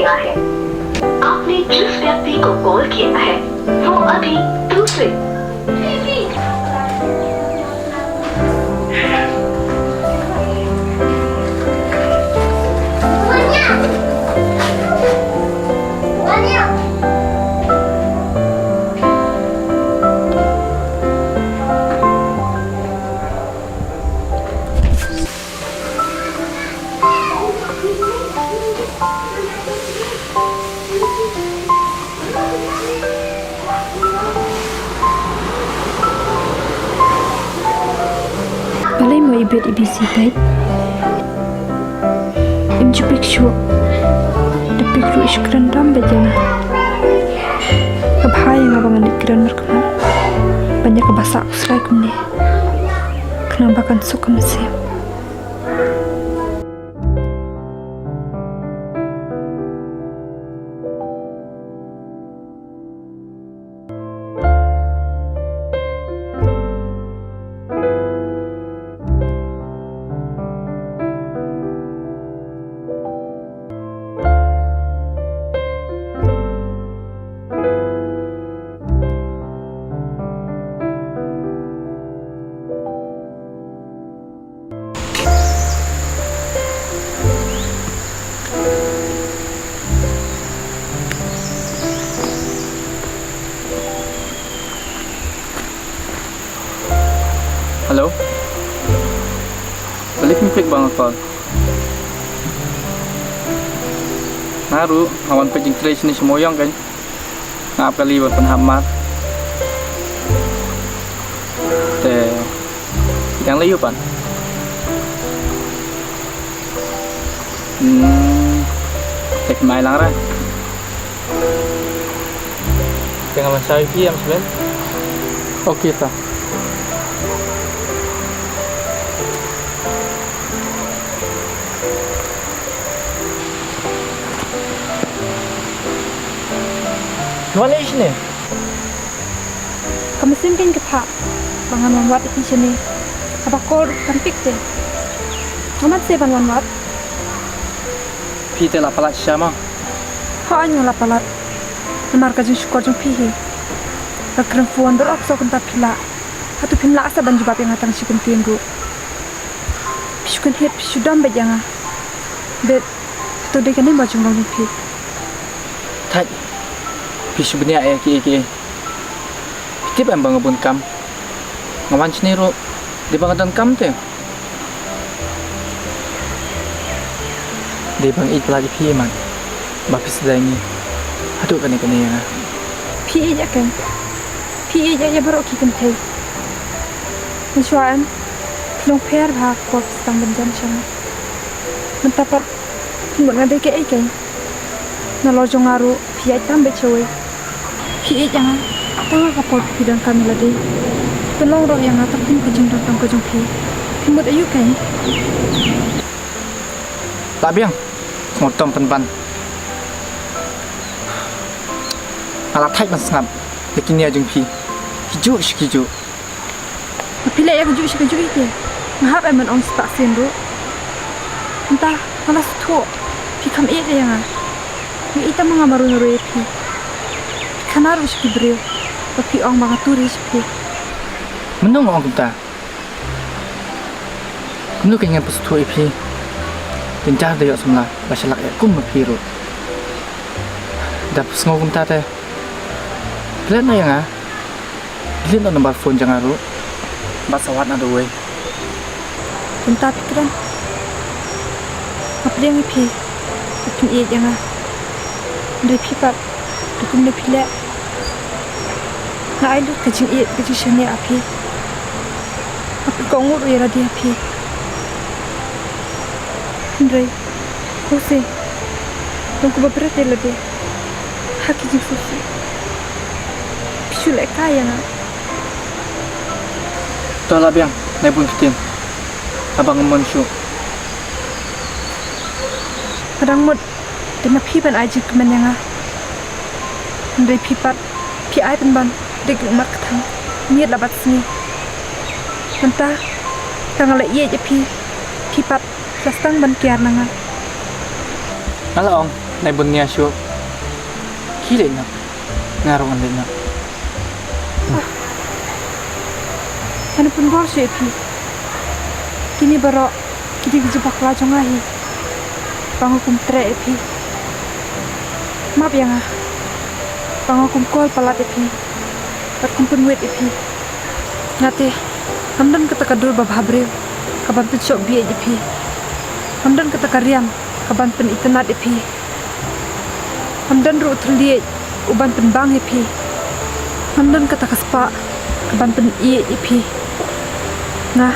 किया है। आपने जिस व्यक्ति को कॉल किया है वो अभी दूसरे Balai mo ibit ibisitay. Imjupik syu. Depik ru iskran dam bejana. Kabhai nga bangan ikran merkman. Banyak kebasak selai kumne. Kenapa kan suka mesim. Halo? Balik mimpi bang call. Naru, awan pejing trace ni semoyong kan? Ngap kali buat penhamat. Yang layu pan? Tek mai lang ra. Tengah mansai ki am seben. Okey ta. Mana isne? Kamu simpin ke pak? Bangan wanwat itu sini. Apa kau tampik deh? Amat sih bangan wanwat. Pite la palat siapa? Kau anjing la palat. Namar kajun syukur jung pihi. Bakran fuan berok so kunta pila. Hatu pimla asa banju bab yang hatang syukun tienggu. Syukun hit syudam bejanga. Bet hatu dek ni bajung long pi. Thaj. Pisu benia ki. Tip em bang bun kam. Ngawan sini ro di bangatan kam te. Di bang it lagi pi man. Bapis dangi. Aduh kene ya. Pi aja kan. Pi aja ya baru kita pay. Mencuan long pair ha kop stang benjan sana. Mentapat buat ngade ke kan. Nalo jongaru pi aja tambe cewek. Pi jangan tengah kapal bidang kami lagi. Pelong roh yang atas pun kejung datang kejung pi. Pimut ayu kan? Tak biang. Ngotom penpan. Alat thai ban sngap. Lekin ya jung pi. Hiju. Pilih ya kejung itu. Ngahap emen on stasiun tu. Entah malas tu. Pi kam ia yang ah. Pi ita mengamaru nuru pi. Kanar wis pi brio. Pi ong mangaturi pi. Menung ong kita. Kamu kenyan pas tu pi. Tinjar dia semula. Basalak ya kum pi ro. Dap sngau kita teh. Lihat na yang ah. Lihat na nomor phone jangan ro. Basawat na doy. Entah pikiran. Apa yang pi? Pin ia yang ah. Dari pi pat. Dukum ne pila. Na ailu kejing ia kejing shani api. Apa kau ngur ya dia api. Andre. Kose. Tunggu beberapa lebih. Haki jing susu. Pisu lek kaya na. Dah lah biang. Naik pun kitin. Abang ngemon syu. Padang mud. Dena pi ban aji kemen yang ah. Andre pi pat. Pi ai ban ban. Dek mak ketang. Niat dapat sini. Mentah. Tanggal iya je pi. Pi pat. Lastang ban kiar nanga. Halo ong. ในบนเนียชัวขี้เล่นนะงานวันเล่นนะ Ano pun gol sih pi. Kini baru kita dijebak lah jangan hi. Pangakum tre pi. Maaf ya ngah. Pangakum kol palat pi. Patkum pun wet pi. Ngate. Hamdan kata kadul babhabre. Kaban pun sok biye pi. Hamdan kata karyam. Kaban pun itenat pi. Hamdan ru terliye. Uban pun bang pi. Hamdan kata kaspa. Kaban pun iye pi. Nah,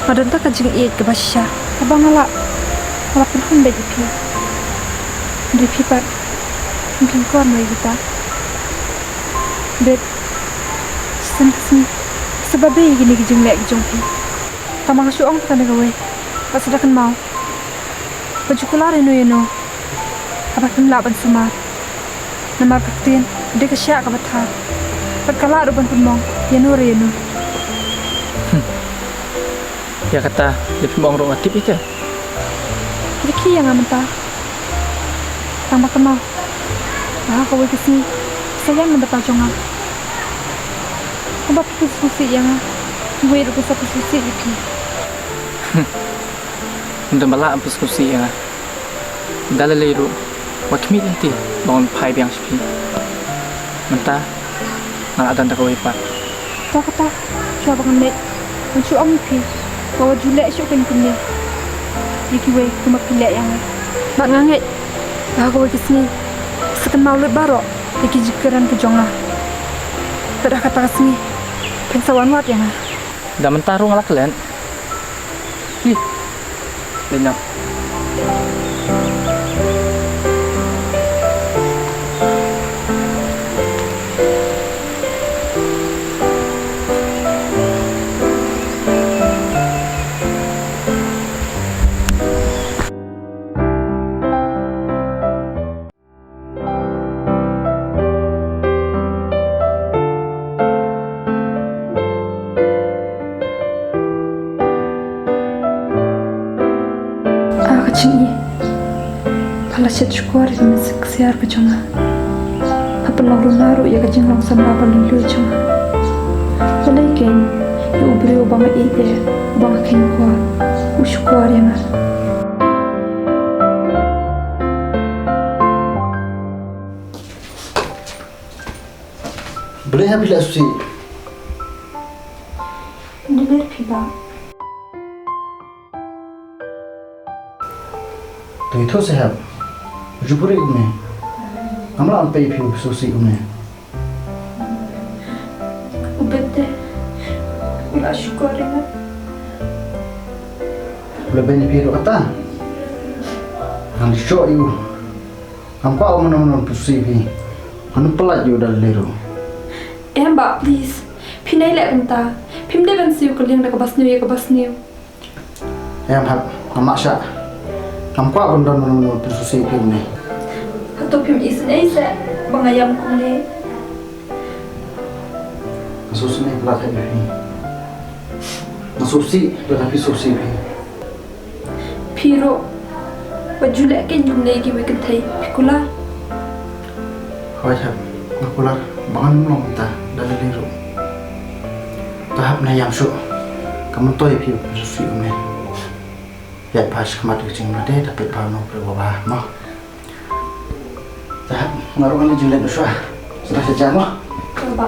madan tak kajing iit ke basya. Abang ala pun hamba ipi. Dari pipat, mungkin kau mai kita. Bet, sen sebab gini kajing lek kajing pi. Tamang suang tak ada gawe. Pas sedang mau. Baju kular eno. Apa pun laban semar. Namar kaktin, dia kesyak kabatar. Perkala ruban pun mong, yeno. Ya kata dia pembong rong aktif itu. Kiki yang mentah. Tambah kenal. Nah, kau kesini. Sayang mendapat jongan. Kau pikir susi yang gue itu satu susi itu. Untuk malah ambil susi yang dalam leru. Waktu nanti bangun pai biang sepi. Mentah nggak ada tak kau ipat. Kata coba ngelet. Mencu om pi. Bawa julek syuk kan punya. Iki we cuma pilek yang. Mak nganget. Bah kau kesini. Sekan mau le barok. Iki jikeran ke jongah. Pada kata kesini. Pensawan wat yang. Dah mentarung ala kalian. Ih. Lenyap. Kecil pala chat syukur dengan seksiar ke jonga. Apa lalu naru ya kejeng lang sama apa lalu jonga. Walai kain ya ubri ubang ide ubang kain kuar usyukur yang. Boleh habis lah susi. Dengar piba. तो इथो से है जुपुरी में हमला अन पे भी सुसी में Ubete ulah syukur yang. lebih ni piru kata han show you hampa omon susi भी han pelat you dal leru Mbak please. Pinai lek entah. Pim de ben siu keling dak bas new. em hab hamasha hampa omon susi भी ne Atau pim isen aisa bangayam kule. susi ne pelat भी susi tetapi susi भी Piro wajulek kan jumle gi wekan thai pikula. Hoi hab makular bangan long ta dal leru tahap na yam shu kamu toy भी susi ne ya pas kemat kucing made tapi pano berubah mah tahap ngaruh ni julen usah sudah sejam mah Coba.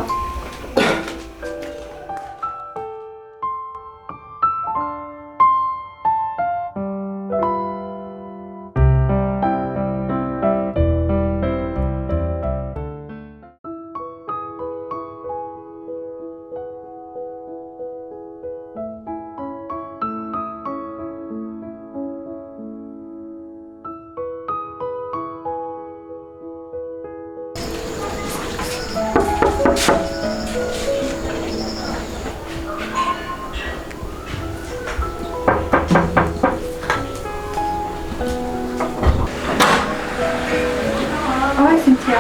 Cynthia.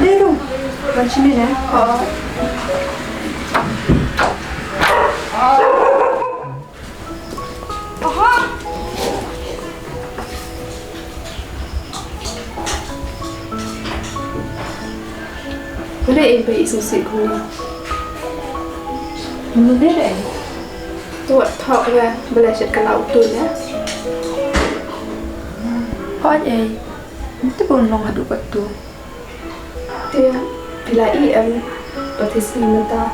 Leru. Macam ni eh. Boleh bayi susi ko ni. Boleh deh. Tuat thọ ra boleh set kalau tu ya. Kau aja. Itu pun long hadu tu. Dia bila patis ni menta.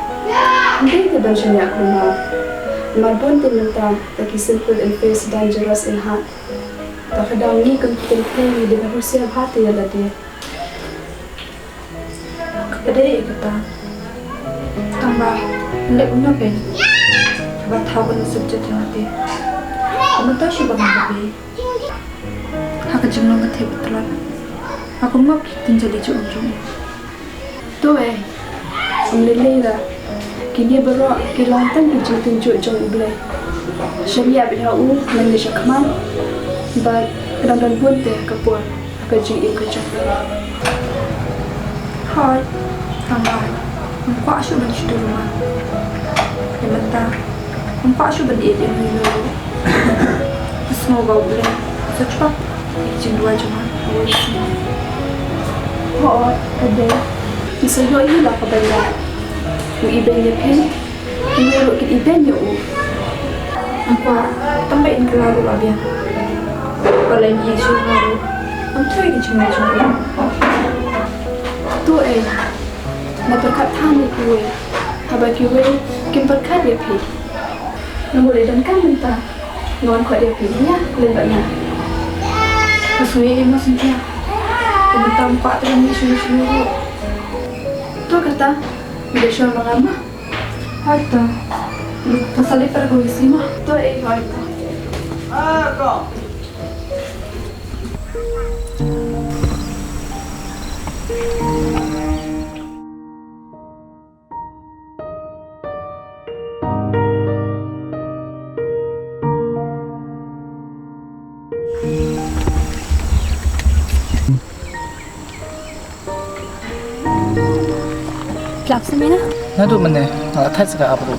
Hindi ke banjanya ko na. Marbon din menta taki simple and face dangerous in heart. Takadang ni kung tintin di Rusia hati ya lagi. Kepada kita. Tambah lek punya ben. Coba tahu kan subjek yang ada. Kamu tahu siapa yang lebih? Aku jenglang ke teh betulan. Aku mau kita jadi ujung. Tu lila. Kini baru kilautan tunjuk jong iblay. Syariah bidau nang dia keman. But kadang-kadang pun teh kapur. Apa jing kerja. Hai, tambah. Aku asyik beli di rumah. Yang mentah. Aku asyik beli yang dulu. Semua bau beli. Secepat. Izin dua cuma. Awal semua. Oh, ada. Bisa yo lah kebanyakan. Yung iben niya pen. Yung meron kit iben niya Aku tambahin ke lalu abia. Kalau ini sudah lalu, aku try di cuma. tu naberkat tani kuwe. Haba kuwe kim berkat dia pi. Nunggu dan kan minta. Ngon kuat dia pi nya lebatnya. Sesuai yang masih dia. Kita tampak dalam isu-isu. Tu kata dia syar mengama. Harta. Pasal dia pergi mah. Tu harta. Pelaksananya na. Nado man eh. Nakatay sa kaabro.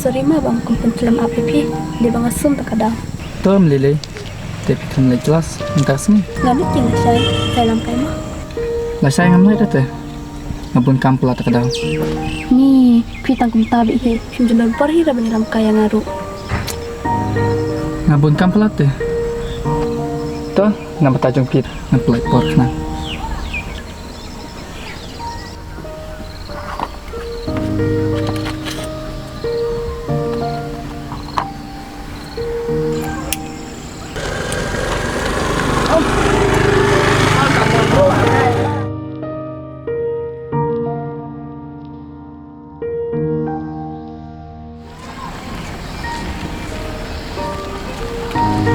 Sorry ma bang kumpul film APP. Dia bang asum tak kadang. Ito melilay. Tapi kan lagi jelas. Entah sini. Ngamit yang saya dalam kaima. Lasay nga mulai dati. Ngabun kampula tak kadang. Ni pitang kumtabi he. Film jenar berhira baniram kaya ngaru. Ngabun kampula dati. Ito, nabatajong pit. Nagpulay pork na.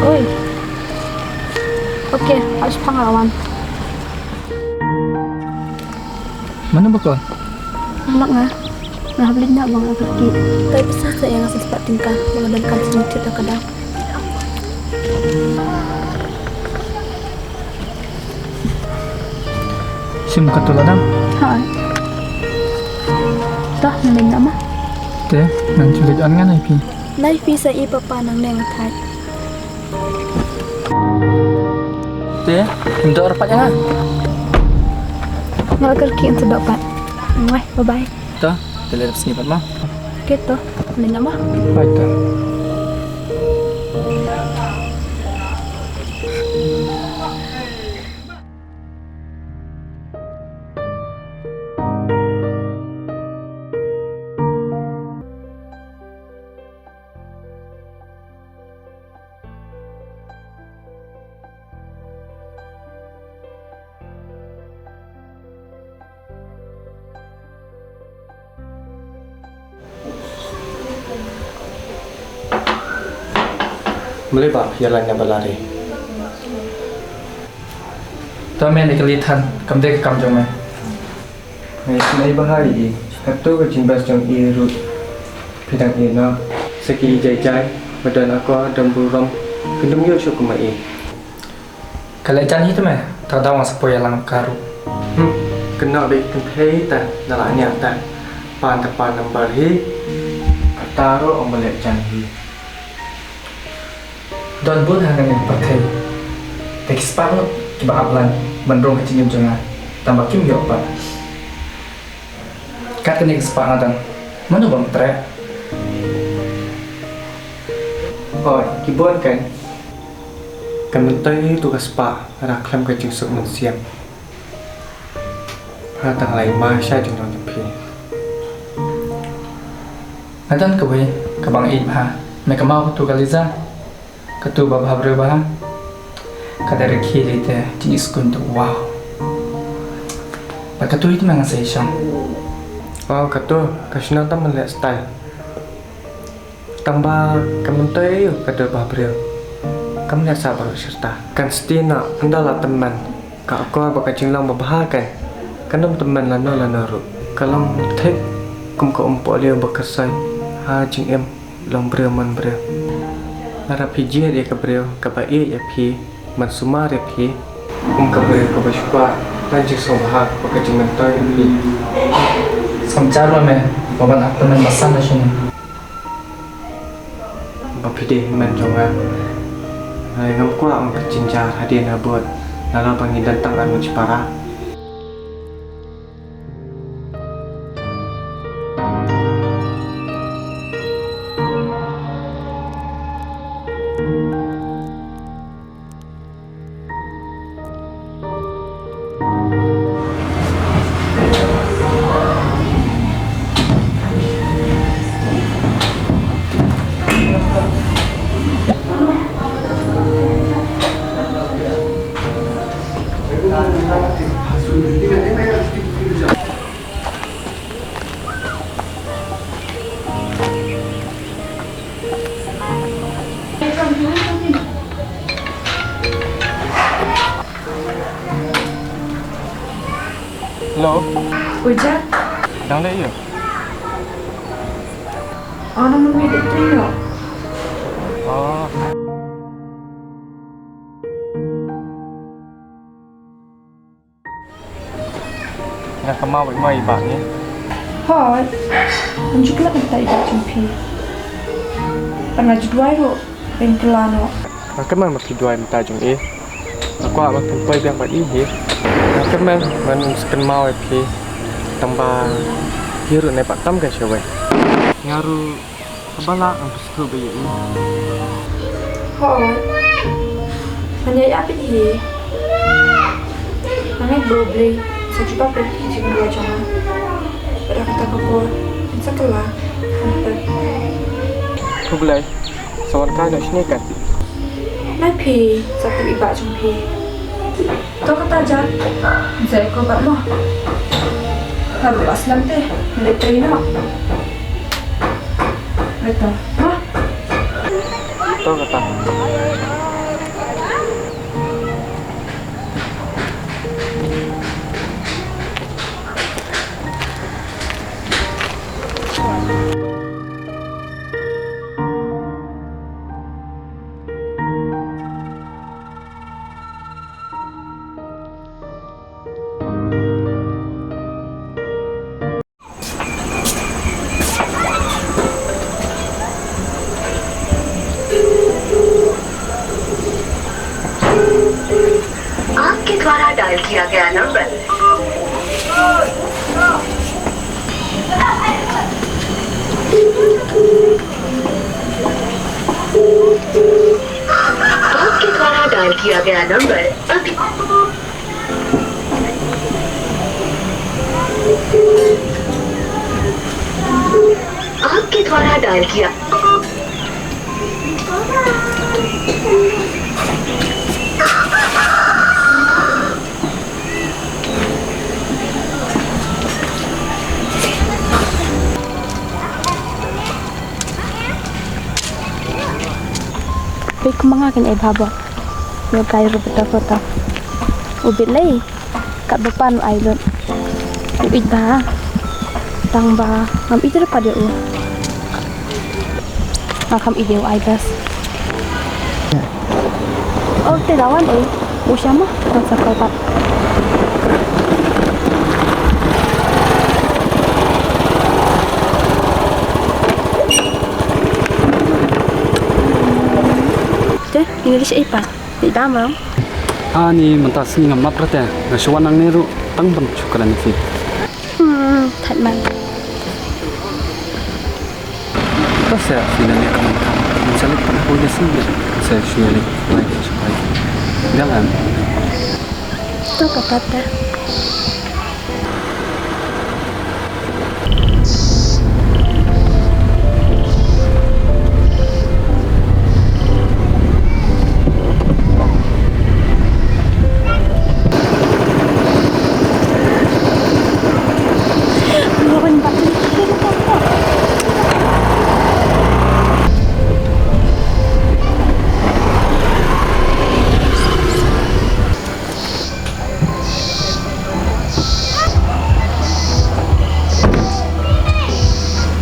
Oi. Okey, harus pengalaman. Mana ba ko? Amak nga. Nahabli na mga pergi. Tapi pesan saya yang ngasih sepat tingkah mengadakan sedikit tak kadang. Sim katuladan. Hai. Dah nalin nama. Te, nang sulit an nga na ipi. Nai visa ipa panang neng thai. Te, untuk rapatnya nga. Ngal kerki untuk dapat. Mwah, bye-bye. Ito, talirap sinipat mo. Gitu. Nalin nama. Baik ito. Melibak jalannya berlari. Tuh men ikelitan, kamdek kam jong me. May bahari i. Hato ka jimbas jong i rut. Pidang i no. Seki jai badan aku damburam. Kendum yo syuk kumai. Kalau jan itu me, tak daw sapoy lang karu. Kena be kentei ta dalanya ta. Pan tepan nambar hi. Taro omelek jan hi. Don bun hangan yang pakai. Teki separuh coba aplan mendrong ke cinyum jangan tambah kim yo apa. Kat kini separuh dan mana bang trek. Oh, kibon kan. Kementai tugas pak raklam ke jungsuk mensiap. Tang lain masya jeng nong nyepi. Adan kewe kebang ibha. Mereka mau tu kaliza. Ketu babah berubah. Kadar kiri teh jenis kuntu wow. Ketu itu memang seisang. Wow ketu kasih tam melihat style. Tambah kementai yuk ketu babah beriu. Kamu lihat sabar serta. Kan setina adalah teman. Kau bakal jinglang berbahagian. Kanam teman lana ru. Kalau tek kum ko umpo liu bakasai. Ha jing em long beriu man beriu. Nara pijih dia ke beriu kebai ya pi. Man sumar ya pi. Ke beriu ke bersyukur. Lanjut sobah bakal jing mentai pi. Samcar lah me. Baban aku teman basan dah sini. Bapide man jonga. Ngam kuat ang kecincar hadiah nabut. Lalu panggil datang anu Cipara. Hello, Ujat, đang lấy rồi. orang memilih trio. Oh. Nggak kemau với mày bạn nhé. Hoi, menunjuklah entah ibu jumpi. Karena judwai ro, pengkelano. Cái mà khi đuôi mình ta chúng ý. Qua mà phần quay biang bạn ý hết. Cái mình cần mau ấy thì tambah hiru này bạn tâm cái siapa? Ngaru kebala ang gusto ba yun? Hoi, hanya apa ini? Mana boleh? Saya coba pergi jam 2 jam. Pada kata kau, sekolah. Kau boleh. Sawan kau nak sini kan? Mai pi, satu iba jumpi. Kau kata aja, saya kau buat mah. Lalu aslam teh, milik Trina. Betul, mah. Kau kata. आपके द्वारा डायल किया गया नंबर आपके द्वारा डायल किया गया नंबर अभी आपके द्वारा डायल किया Tapi kemangakan baba. Yo kay rupita kota. Ubit lay. Kat depan island. Ubit ba. Tang ba. Ngam iter pa dia u. Makam ide u ibas. Oh, lawan Usyama masa kapat. deh, ini di siapa? Di dalam. Ani mentas ni ngamap rata. Ngaswan nang neru tang ban syukran fi. Thật man. Tas ya sila ni kaman kam. Misalnya pernah punya sih. Saya syuali lagi supaya. Jalan. Tuh kata.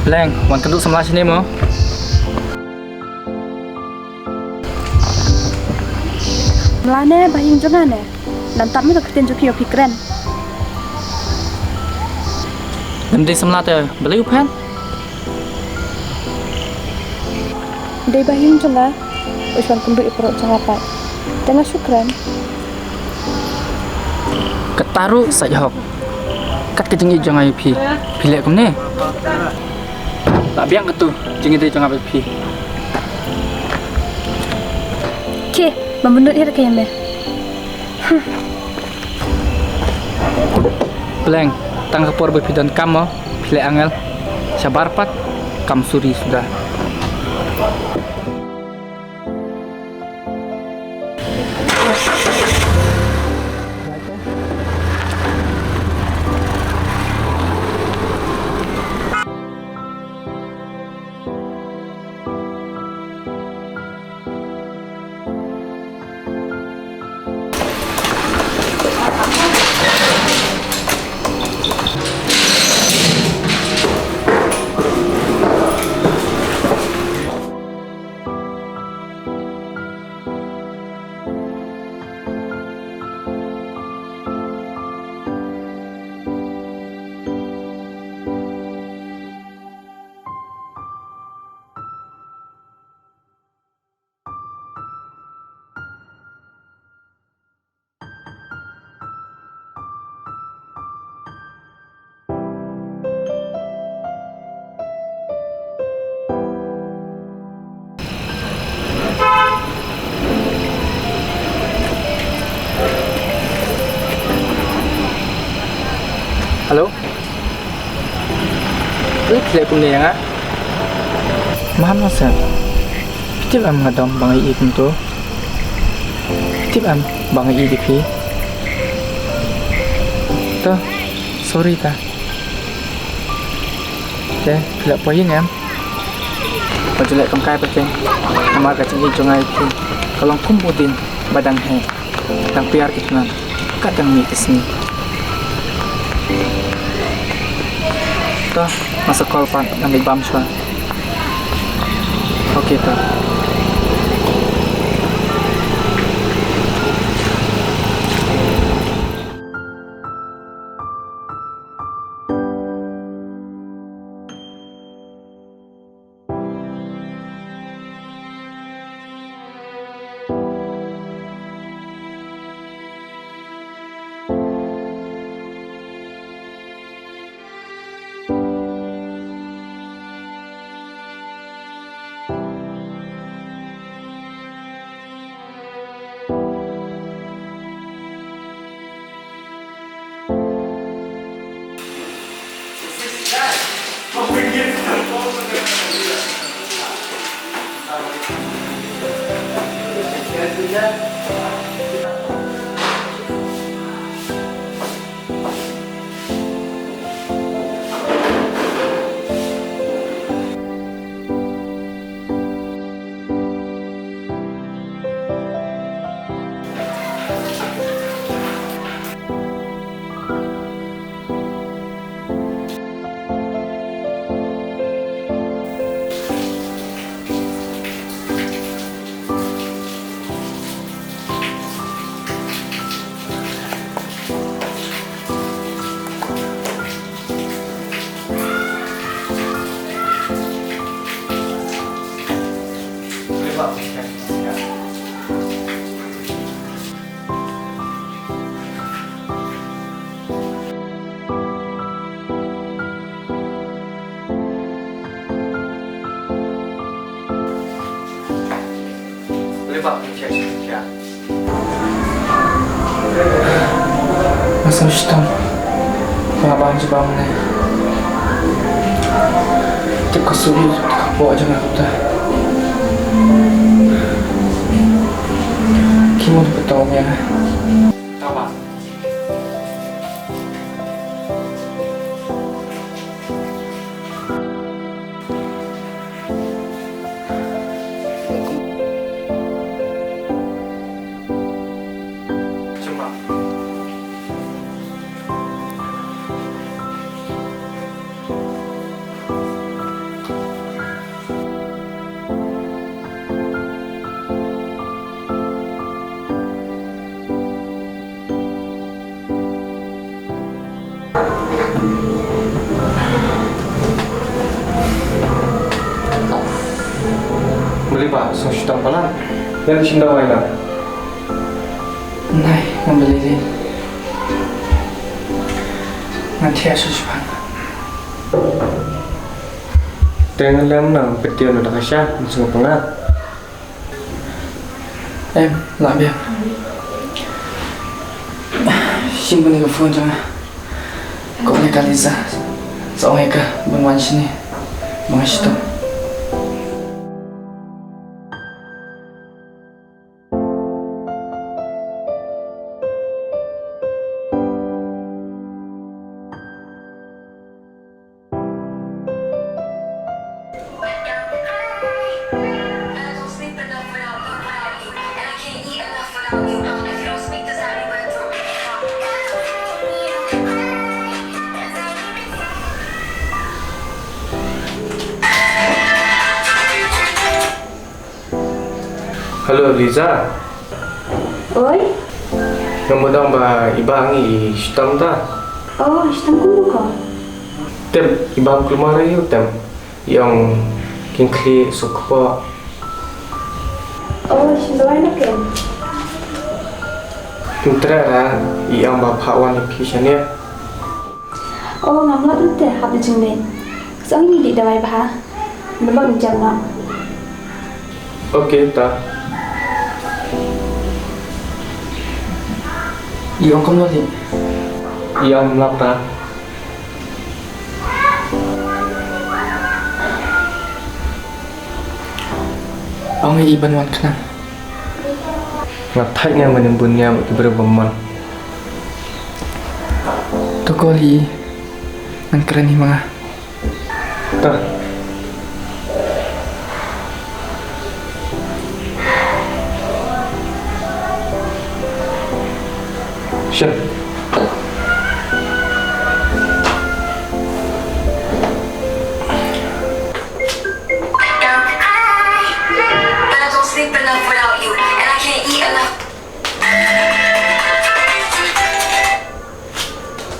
Leng, wan kenduk sebelah sini mo. Melane bahing jangan ya. Dan tak minta kertin juki opi keren. Nanti sebelah tu, beli upan. Dei bahing jangan. Uswan kenduk iprok jangapai. Dengan syukran. Ketaru saja hok. Kat kejengi jangan pi. Pilih kum ni. Tak biang ke tu, jengi dia jangan pi. Ke, membentuk dia kayak mer. Peleng, tang kepor bepi dan kamu, pilih angel. Sabar pat, kam suri sudah. Halo? Ini pilih kum ni yang Maham nasab. Tip am ngadom bang i kum tu. Tip am bang i di pi. Tu, sorry ta. Okay, pilih poin em. Pajulek kum kai paceng. Nama kacang i jongai pi. Kalau kum putin badang he. Tang piar kitna. Kadang mi isni. Toh, masuk call pan ngambil bam shwa. Oke toh. boleh pak cek cek. Masa sistem. Abang coba mana? Tik kesulit, bawa jangan kita. Kimun betul ya. Tahu pak? Beli pak, susah pelan. Yang cinta mana? Nah, membeli ini. Nanti susah. Dengan lem nang petian udah kasih, langsung pengat. Lah biar. Simpan di phone jangan. Kau ni Kaliza, seorang eka bermain sini, mengasih tu. Halo Liza. Oi? Yang mudah mbak ibang i sistem ta? Oh, sistem kumpul kau? Tem ibang keluar ayo tem yang kinkli sukpa. Oh, sistem lain kan? Pintra lah yang bapak wan pisahnya. Oh, ngamla tu teh habis jenglen. Soalnya di dawai bah, nampak jam nak. Okey ta. Yang kamu ni? Yang melapa? Ông ấy bên ngoài khăn ngập thách nha mình buồn nha một cái bờ man tôi có li nang keren ni mga ta siap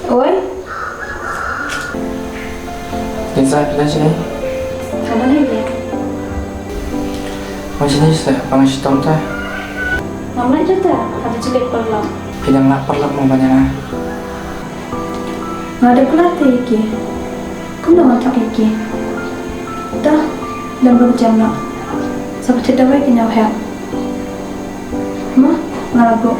Oi? Liza, pilih sini. Kamu ni dia? Macam ni saya panggil tahu tak? Mama itu tak ada jelek perlu. Pinjam lapar lah mau banyak. Nggak ada pelatih lagi. Kamu dah masak lagi. Dah, dah berjam nak. Seperti dah baik ni awak. Ma, ngalabu.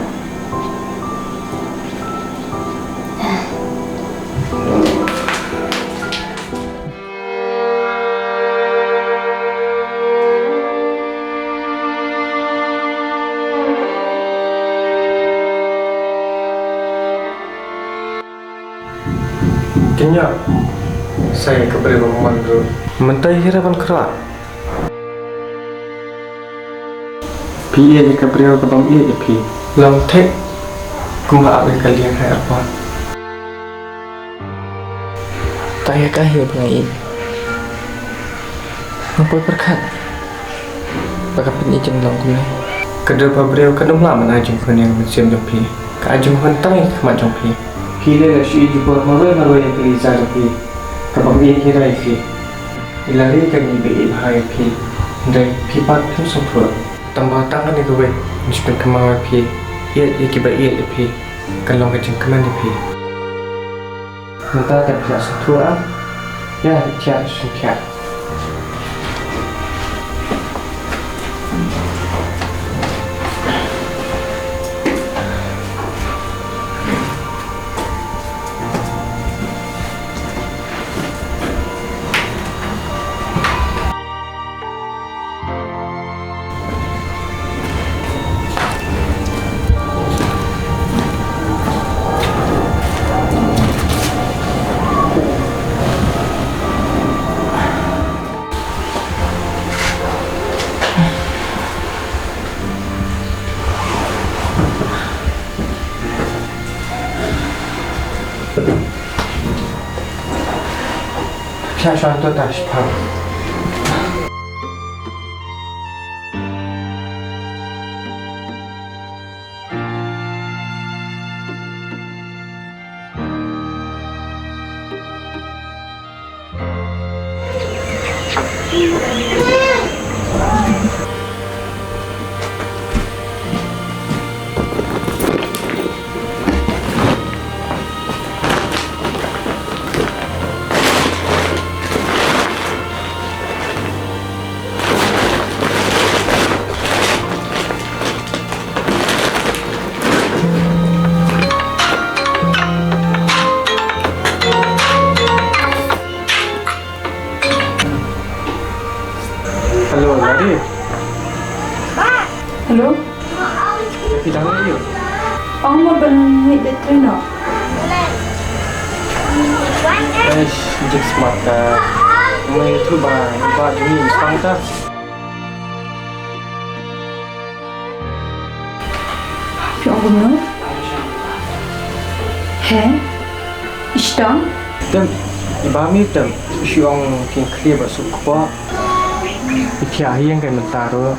Kenya saya kepada Muhammad dulu mentai harapan kerak PA je kepada kebang ia je pi long tek kumba abe kalian harapan tanya kahir pengai apa berkat baka pen ijen long kumai kedua pabreu kadang lama najung kun yang mencium jopi ka ajung hentang kemat jopi Kile la shi jupo maroi yang Liza jopi kabang ini kira ifi ilari kan ibe ilhai pi ndai pipat tu sempur tambah tangan ni gue mesti kemau pi ia ikiba ia pi kalau kecing keman pi entah tak bisa setua ya tiap setiap Saya suatu tak sepah. Halo, Lari. Halo? Tapi dah lagi. Ang mo banit de treno? Jik smart ka. May itu ba jumi isang ta. Pi ang gumno? He? Istang? Dan ibami tam siang king clear ba sukwa. Ikiahi yang kay mentaro.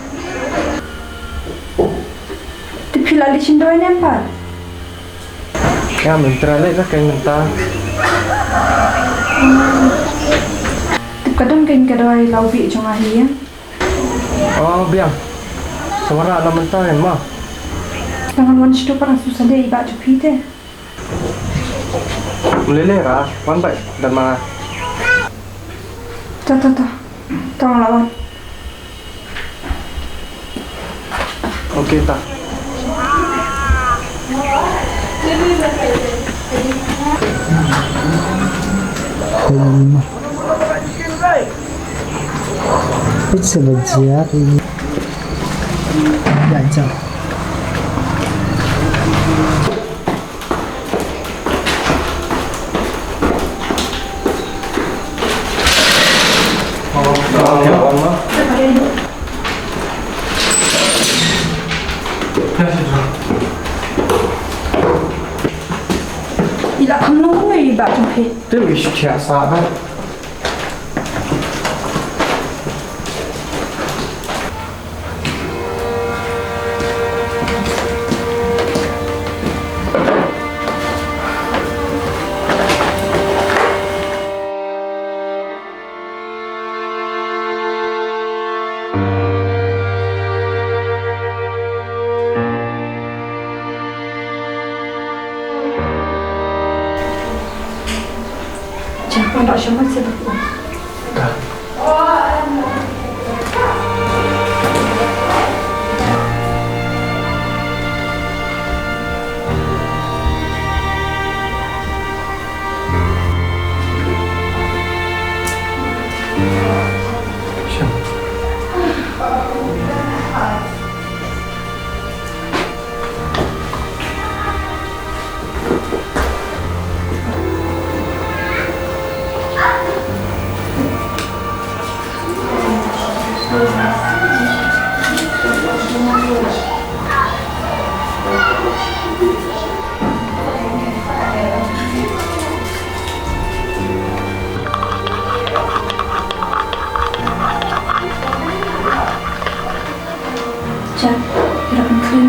Ti pila li chindo ay nempal? Ya mentrale ka kay mentar. Ti kadang kain kadaway laubi jong ahiya? Oh, biang. Semara ala mentar yan ma. Tangan wan shito parang susah deh iba jupite. Mulele ra, wan ba dan mga Ta. Tong lawan. okay ta. It's a bajia. Ya, jauh. Wan ma. Ila kamu nunggu iba jupite. Itu isu biasa kan. Jangan tak siapa sebab. Jan, tidak mungkin.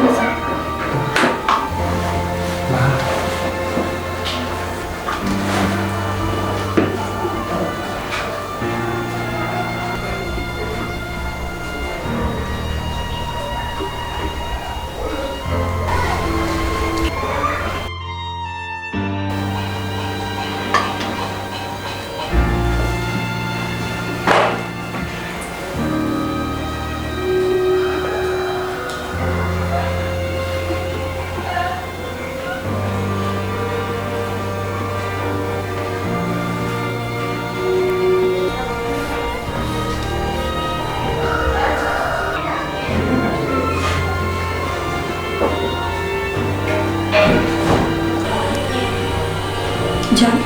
Jan,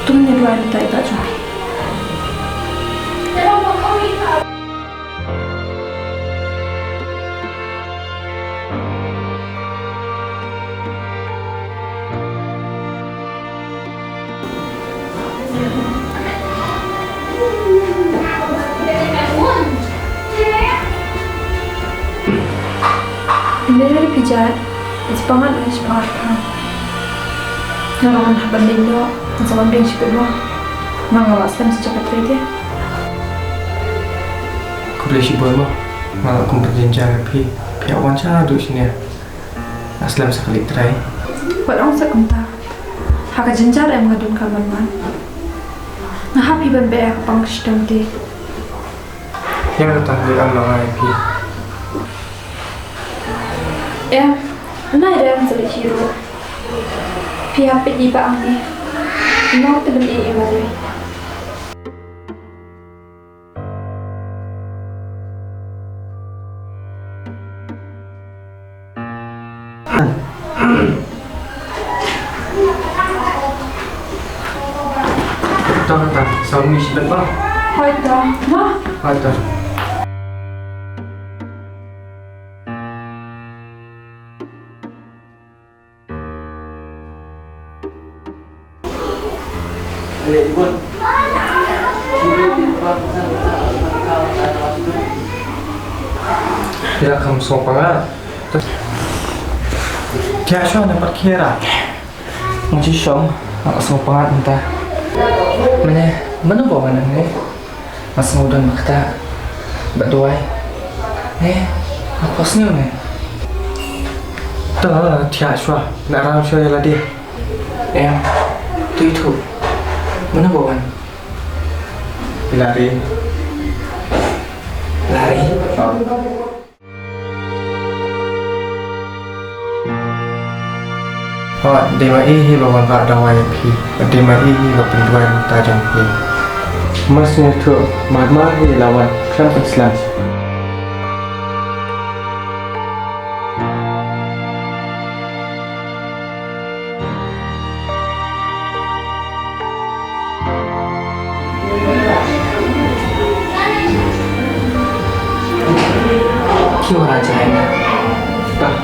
turun ya dua minta iba jumpa. Hindi na pijat. Ispangan na ispangan ka. Narangan haban nindo. Ang saman biyang sipid mo. Mangawas lang sa jagat rede. Aku boleh si boy mo. Malah aku berjanji pi. Pihak wanca duduk sini. Aslam sekali try. Buat orang sekuntar. Haka jenjar yang ngadun kaman man. Ngahapi ban be aku pangkisdam di. Yang datang di alam pi. Ya, mana ada yang sulit hero. Pihak iba ang ni. Mau telum imalay. Tahu, suami siapa bang? Hai dah, ma. Ada. Tidak kamu sopangan. Dia so dapat kira. Mungkin song, aku sopangan entah. Mana bawa mana ni? Mas mudah makta. Berdoai. Apa sih ni? Tuh, dia so. Nak ram so ya ladi. Tu itu. Mana bawa? Lari. Lari. Dema ini bawa pak dawai pi. Dema ini bawa penduai tajam pi. Masnya tu mama ini lawan Trump Islam. Kau raja ini. Tak.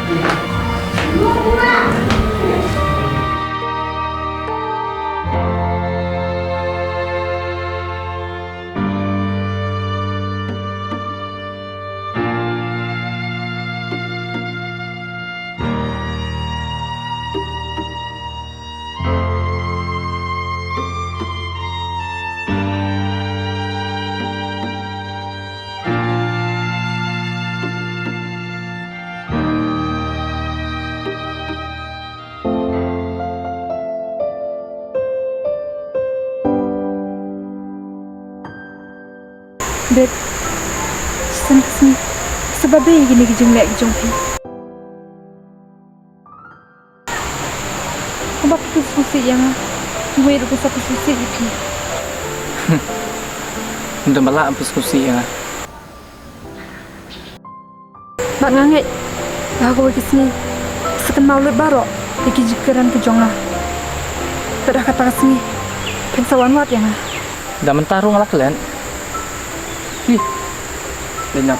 Bet, sen sebab gini gijeng lek gijeng pi. Sebab tu susi yang gue itu satu susi pi. Udah malah diskusi ya. Mak nganget, aku pergi sini. Sekan maulid baru, pergi jikeran ke jonga. Sudah kata sini, pensawan wat yang. Dah mentarung lah kalian. Benar.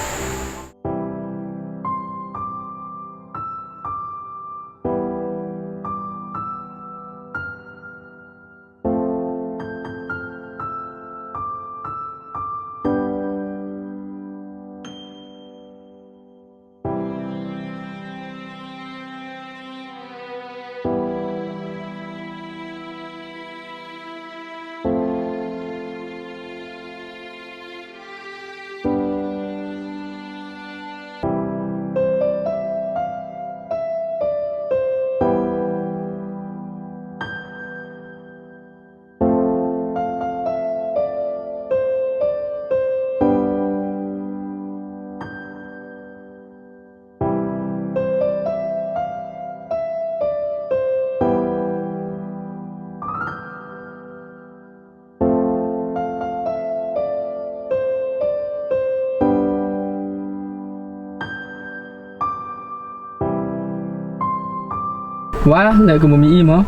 Wah, lại có một mỹ mà.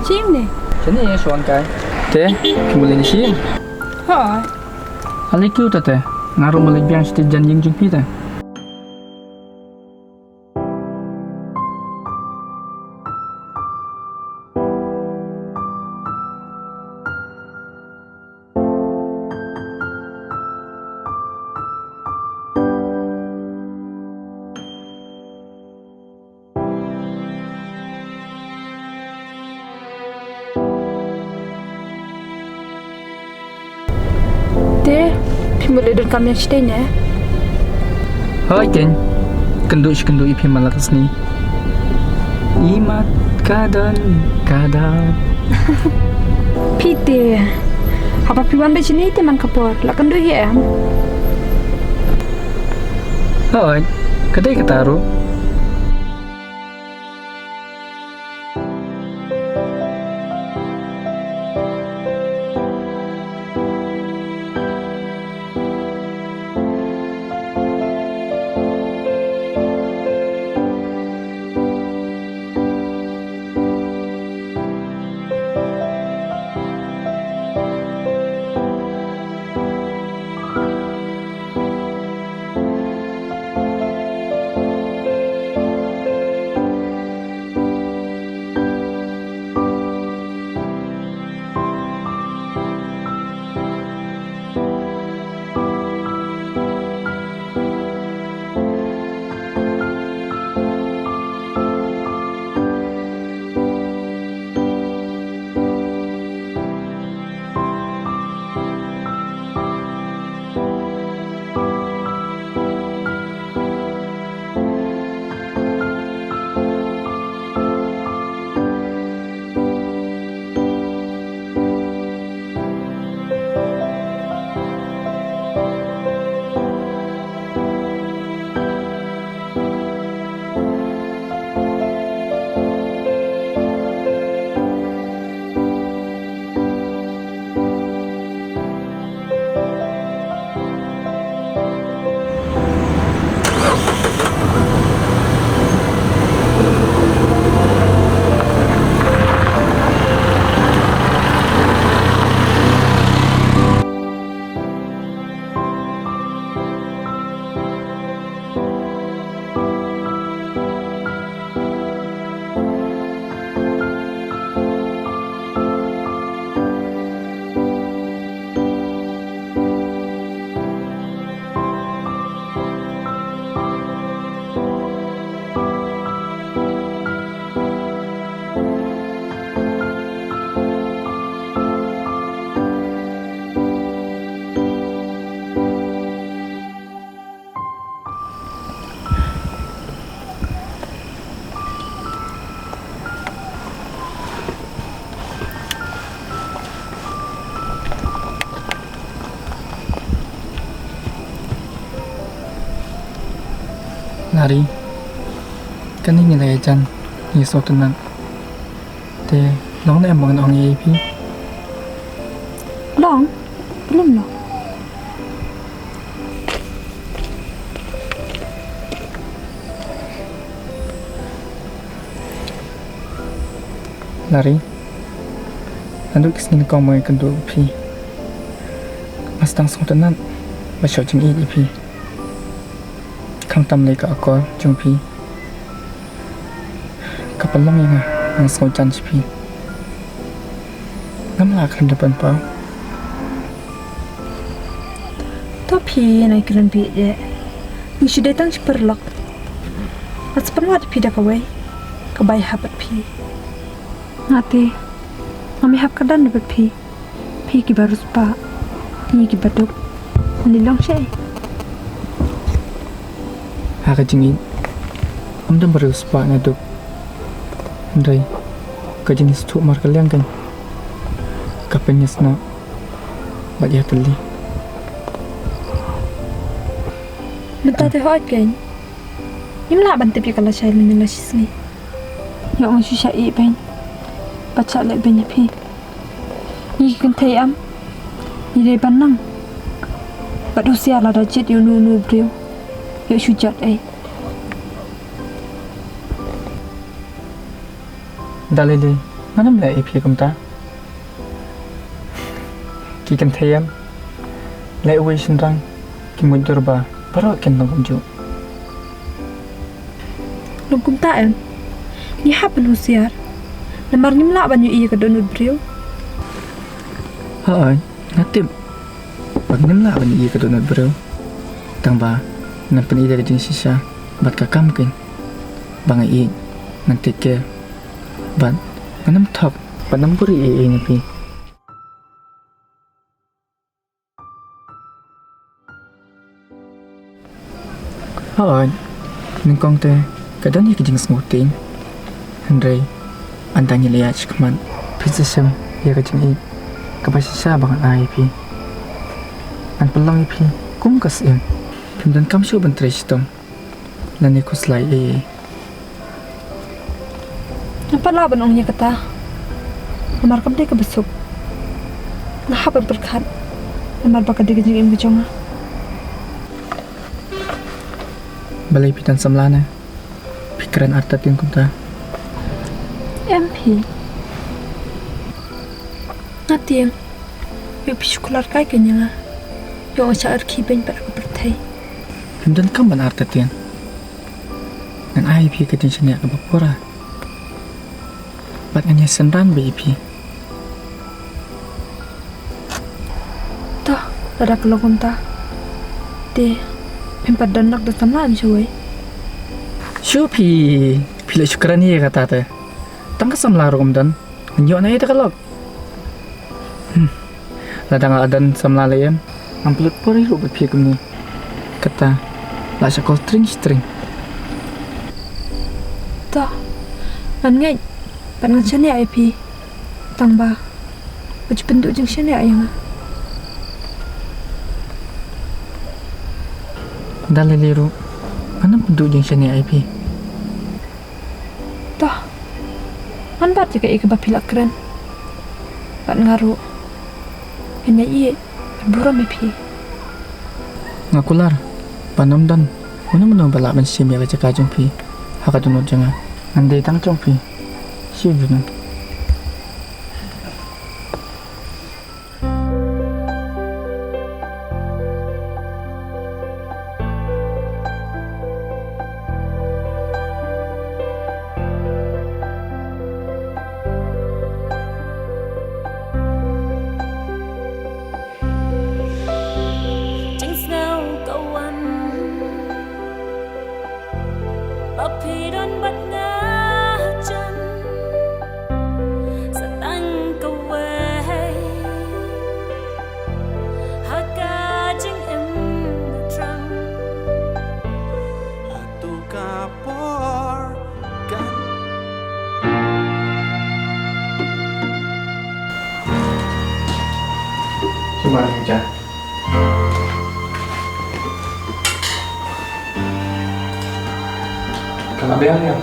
Chim nè. Thế này là soan cái. Thế, kita boleh nasi. Hỏi. Ali kêu ta teh, ngaruh mulai biang setiap janjing jumpi ta. boleh dan kami citanya. Hai Ken, kenduk ipi malakas ni. Imat kadang. Pite. Apa piwan be sini teman kapor. Lakan do ya. Hai, kedai ketaru. Nari, kan ini nilai jan, ini suatu nan. Te, long na emang ang ipi. Long? Belum long. Nari, nanti kesini kau mau ikan dulu pi. Mas tang suatu nan, masuk jeng ipi. Kang tam leka akor jung pi. Kapal long yang ang sau jan pi. Ngam lah kan depan pau. Tapi naik keren pi je. Ni sudah datang seperlok. Mas perlu ada pi dah kawai. Kebai habat pi. Ngati. Mami hab kadan dapat pi. Pi ki baru spa. Ni ki baduk. Ni long shay. Haka jingin, amdam baru spa ngaduk. Andai, kajenis tu mar kalian kan. Kapenyes na, bagi hatali. Bentar teh hot kan? Imla bantu pi kalau saya menilai sini. Yang masih saya pen, baca lek banyak pi. Ni kan tayam, ni deh panang. Badu siapa ada jet you nu brio. Yuk sujud Dalili, mana mulai ipi kumta? Kikan tayam, lek uwe senrang, kimundur ba, baru ken nongkumju. Nungkum taen. Ni hapen usiar. Lemar nimla banyu iya ke donut brio. Hai, ngatip. Bag nimla banyu iya ke donut brio. Tang ba, nampan ida dari sisa, bat kakam ken. Bangai i, nanti ke. Ban, nanam top, panam puri nyapi. Haan, ningkong te, kadang ya kijing smuting. Henry, antanya lihat cekaman. Pizza sem, ya kijing i. Kapasisa bangan IP. An pelang IP, kum kas im. Pimdan kam syu bentre sitom. Lani ko slai Nampak lah benongnya kata. Namar kam dia kebesuk. Nah berkat. Namar bakal dia kejeng im kejonga. Balai pitan samlana. Pikiran arta tin kumta. MP. Nanti yang sekolah kai kenya. Yang asyik arkiben pada kepertai. Pimdan kam ban arta tin. Nan IP kedin sini ke bapora. Bat nganya senran BIP. Toh, ada kalau kunta. Deh, pempat dan nak datang lah cuy. Syupi, pilih syukuran ya kata te. Tangka samla rom dan. Nyo na ita kalok. Ladang adan samla layam. Ampelut pori ru bepia kemni. Kata, la syakol string. Toh, ngai, pan ngan chane IP. Tangba, baju bentuk jeng chane ayang. Dalai liru, mana bentuk jeng sini IP? Toh, man bat juga ika bapilak keren. Bat ngaru. Kena iye, buram IP. Ngakular, panam dan, mana balak mensim ya kerja kajung pi. Haka tunut jangan, andai tang jong pi. Siu juga. Cuma aja. Kalau bel ya.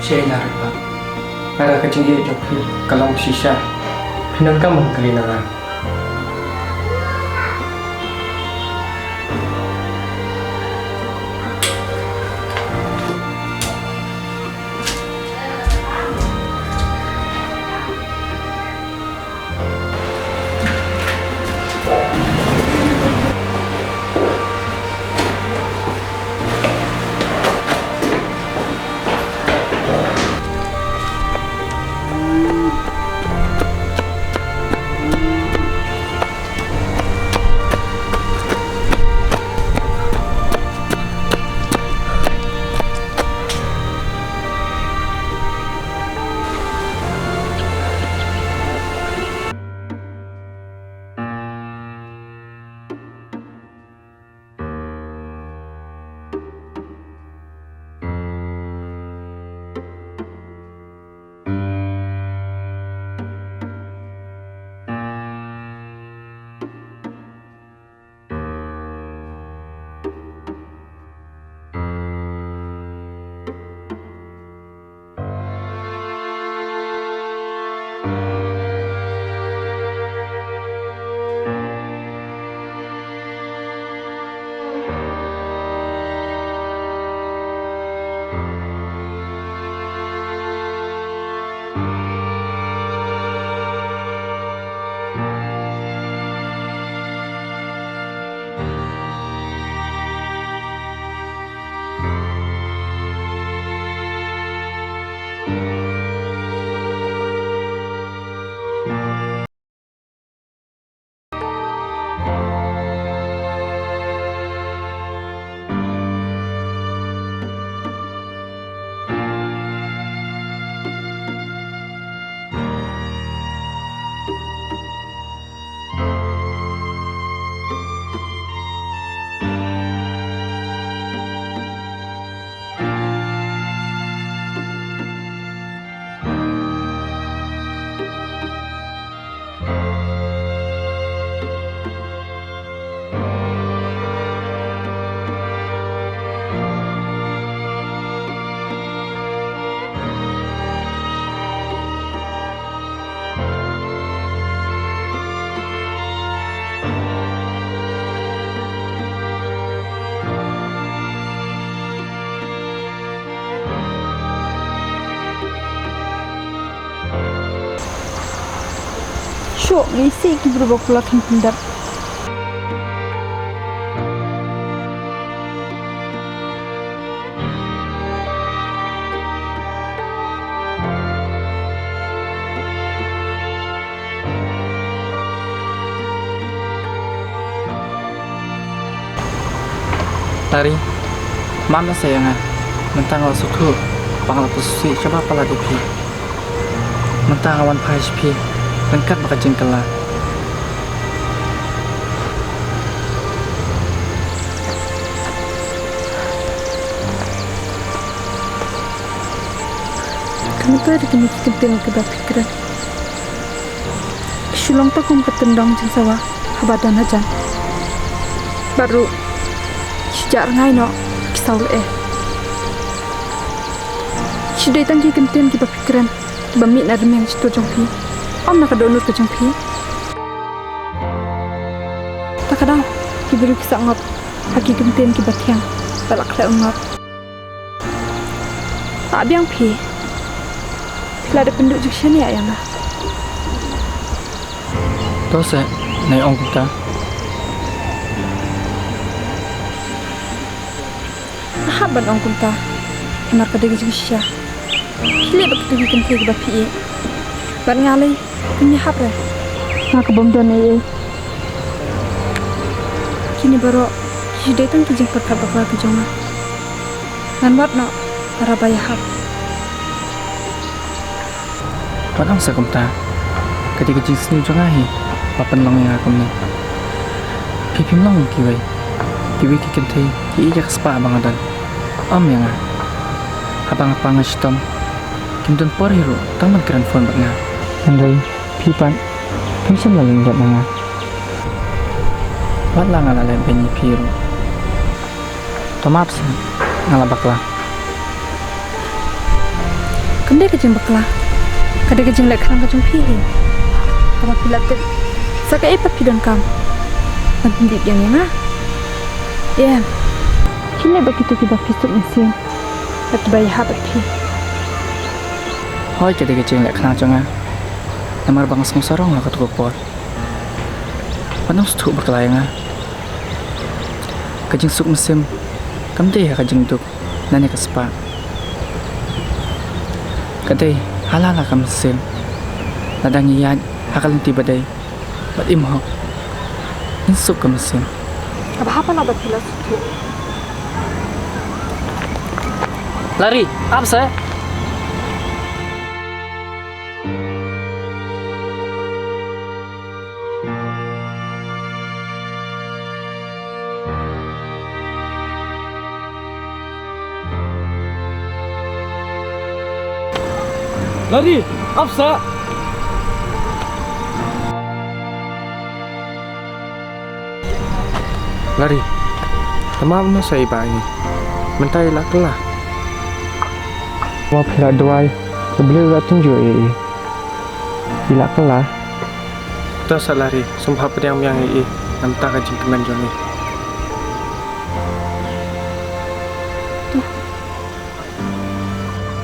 Saya nak apa? Ada kecil joki kalau sisa. Pinang kamu kelinangan. Syuk ngisi ki berubah pula kan pendap. Lari, mana sayangnya? Mentang awak suku, panglah pususi coba pala dipi. Mentang awan pahis pi, lengkap bakal jengkelah. Kamu tuh ada kini kentin ke pikiran. Shulong tak kum ketendang jeng sawah, habadan aja. Baru sejak ngai no kisau Sidai tangki kentin kita pikiran, kita mit na remeng situ jongpi. Om nak donor ke jongpi. Tak kadang kita beri kisah ngap, haki kentin kita tiang, balak le ngap. Abiang pi, bila ada penduduk juga ni ayam lah. Tahu saya, naik ong kita. Haban ong kunta, hemar kadang juga sya. Kili begitu bikin kue kebapi. Bar ngalai, ini hap re. Nak bom don Kini baru sidai tang kijeng perkara bakal kejonga. Ngan wat no, para bayar hap. Padang sa kumta, ketika jing sini jangahi, papan long yang aku ni. Pipim long kiwai, kiwi kikentai, kiijak spa bangadan. Yang abang apa ngastom, kimdon por hero, taman keren phone banga. Andai pipan bisa laling dat nanga. Wat lang ala lain penyi piru. Tomap sih, ngalabaklah. Kendai kejeng bakla, kadang kejeng lek kerang kejeng pihi. Apa pilatet, sakai apa pidon kam? Nanti yang ah? Ya. Kini begitu kita fisuk mesin, lagi bayar habis pi. Hoi jadi kecil lek kenal jangan. Namar bang seng sorong lah ketuk por. Panau stuk berkelayang ah. Kajing suk mesin, kamdeh ya kajing duk, nanya ke spa. Kadai halala kam mesin. Ladang iyan hakalin tiba day, bat imhok. Insuk ke mesin. Apa nak berpilas tu? Lari, apa saya? Lari, apa saya? Lari, tamam na sa iba ini. Mentay laklah. Mau pihak doai, sebelum gak tunjuk bila kelah. Tahu sa lari, sumpah pedang yang ini, nampak kajing kemanjong ni.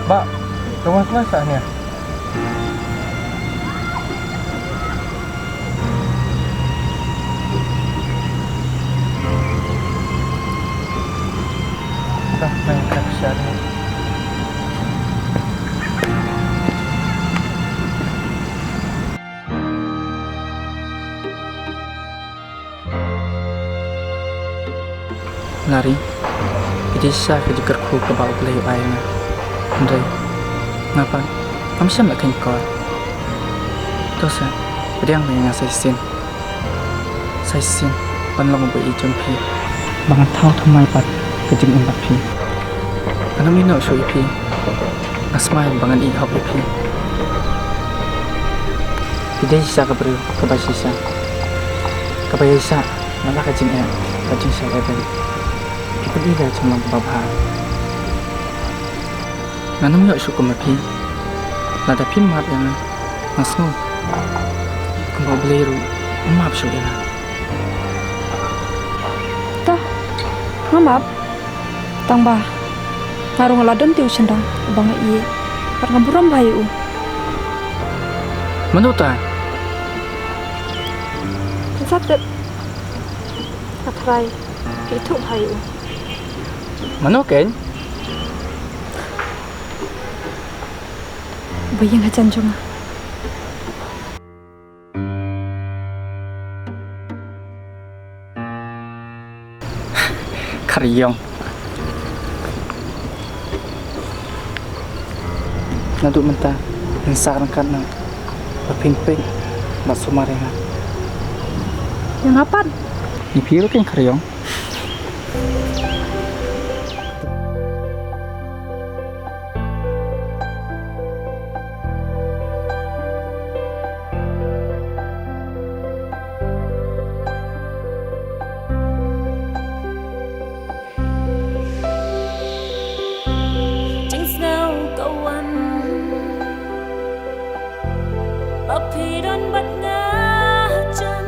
Ba, rumah kelas ni. Dah main kapsian ni. Lari, kita sah ke jekerku ke bawah belayu ayana. Andai, ngapa? Kamu siapa nak kengkol? Terus, pedang yang saya sin, panlong beri jempi. Bangan tahu thamai pat kejeng empat pi. Ano minau show ipi, asmai bangan ihop ipi. Kita sah ke beri kebasisa, kebayasa malah kejeng saya beri. Pergi cuma babah. Nanam yuk syukur mapi. Nada pin maaf yang masnu. Kembali beliru, maaf syukur. Tah, maaf. Tangba, ngarung ladan tiu sendang, bang iye. Karena buram bayu. Menurut Satu. Atrai. Itu hai. Mana kan? Bayang ajan cuma. Karyong. Naduk mentah. Insarang kan na. Papinping. Masumaringan. Yang apa? Ni piro kan karyong? Chính sao cậu ăn bao khi đón bắt ngã chân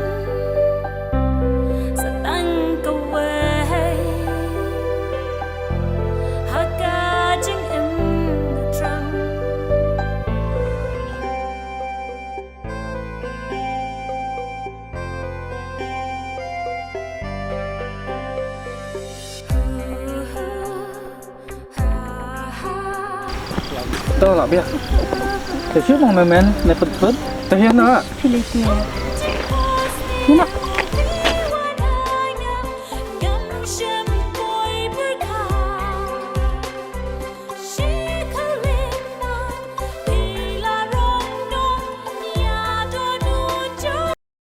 sẽ tăng cậu về hát ca chính em trăng Tahu tak biar. Tapi cuma main-main, dapat Tapi ya nak. Pilih dia. Ni nak